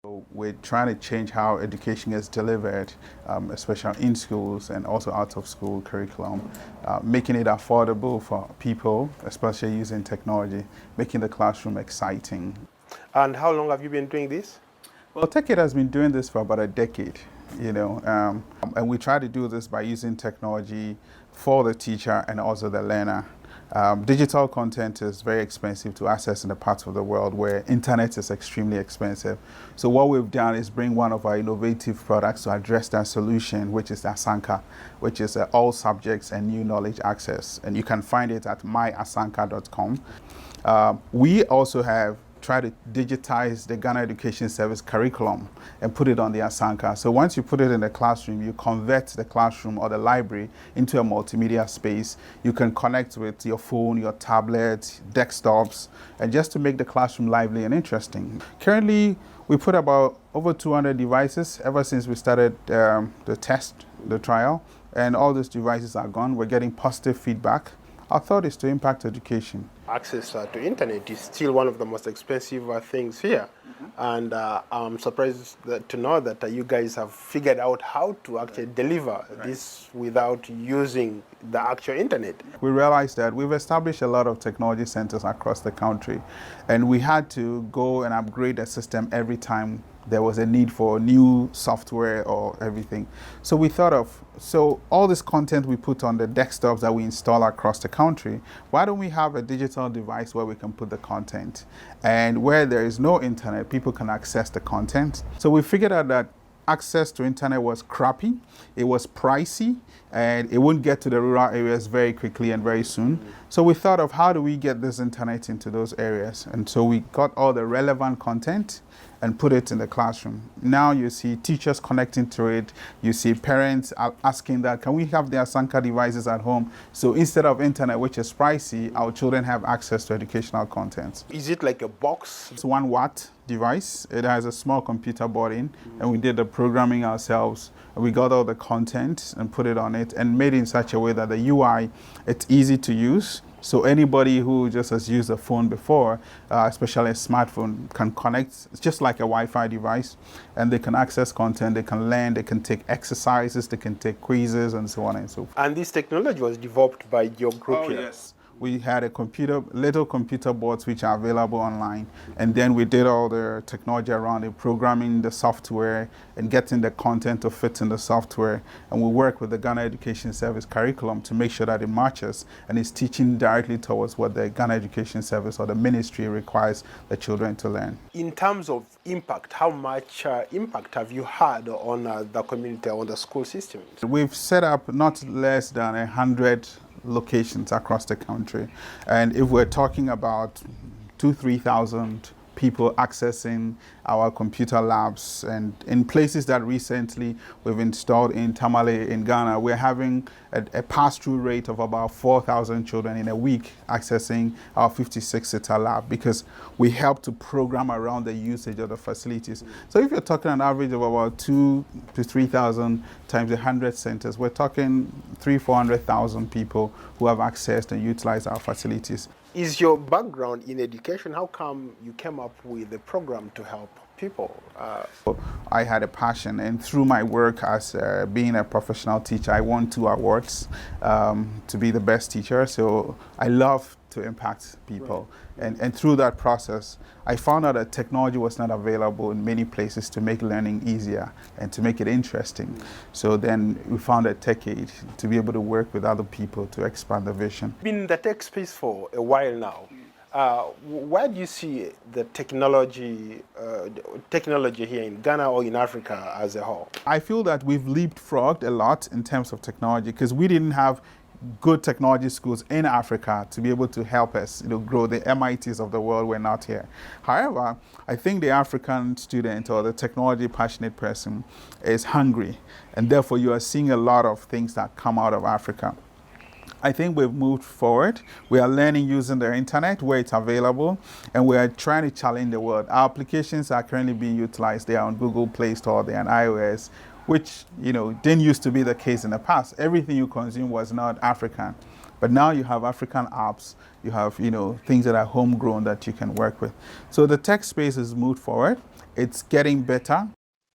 So we're trying to change how education is delivered, especially in schools and also out of school curriculum, making it affordable for people, especially using technology, making the classroom exciting. And how long have you been doing this? Well, Techaide has been doing this for about a decade, and we try to do this by using technology for the teacher and also the learner. Digital content is very expensive to access in the parts of the world where internet is extremely expensive. So what we've done is bring one of our innovative products to address that solution, which is Asanka, which is all subjects and new knowledge access. And you can find it at myasanka.com. We also have try to digitize the Ghana Education Service curriculum and put it on the Asanka. So once you put it in the classroom, you convert the classroom or the library into a multimedia space. You can connect with your phone, your tablet, desktops, and just to make the classroom lively and interesting. Currently, we put about over 200 devices ever since we started the trial, and all those devices are gone. We're getting positive feedback. Our thought is to impact education. Access to internet is still one of the most expensive things here. And I'm surprised to know that you guys have figured out how to actually deliver this without using the actual internet. We realized that we've established a lot of technology centers across the country, and we had to go and upgrade the system every time there was a need for new software or everything. So we thought of, so all this content we put on the desktops that we install across the country, why don't we have a digital device where we can put the content? And where there is no internet, people can access the content. So we figured out that access to internet was crappy, it was pricey, and it wouldn't get to the rural areas very quickly and very soon. So we thought of how do we get this internet into those areas? And so we got all the relevant content and put it in the classroom. Now you see teachers connecting to it, you see parents asking that, can we have the Asanka devices at home? So instead of internet, which is pricey, our children have access to educational content. Is it like a box? It's 1 watt device. It has a small computer board in, and we did the programming ourselves. We got all the content and put it on it and made it in such a way that the UI, it's easy to use. So anybody who just has used a phone before, especially a smartphone, can connect. It's just like a Wi-Fi device, and they can access content, they can learn, they can take exercises, they can take quizzes, and so on and so forth. And this technology was developed by your group here? Yes. We had a little computer boards which are available online, and then we did all the technology around it, programming the software and getting the content to fit in the software. And we work with the Ghana Education Service curriculum to make sure that it matches and is teaching directly towards what the Ghana Education Service or the ministry requires the children to learn. In terms of impact, how much impact have you had on the community, on the school system? We've set up not less than 100 locations across the country, and if we're talking about 2,000-3,000 people accessing our computer labs, and in places that recently we've installed in Tamale in Ghana, we're having a pass-through rate of about 4,000 children in a week accessing our 56-seater lab, because we help to program around the usage of the facilities. So if you're talking an average of about 2,000 to 3,000 times 100 centers, we're talking 300,000-400,000 people who have accessed and utilized our facilities. Is your background in education? How come you came up with a program to help people? I had a passion, and through my work as being a professional teacher, I won 2 awards to be the best teacher. So I love to impact people. Right. And through that process, I found out that technology was not available in many places to make learning easier and to make it interesting. So then we founded Techaide to be able to work with other people to expand the vision. Been in the tech space for a while now. Where do you see the technology here in Ghana or in Africa as a whole? I feel that we've leapfrogged a lot in terms of technology, because we didn't have good technology schools in Africa to be able to help us grow. The MITs of the world were not here. However, I think the African student or the technology passionate person is hungry, and therefore you are seeing a lot of things that come out of Africa. I think we've moved forward. We are learning using the internet where it's available, and we are trying to challenge the world. Our applications are currently being utilized. They are on Google Play Store, they're on iOS, which didn't used to be the case in the past. Everything you consume was not African. But now you have African apps, you have, you know, things that are homegrown that you can work with. So the tech space has moved forward. It's getting better.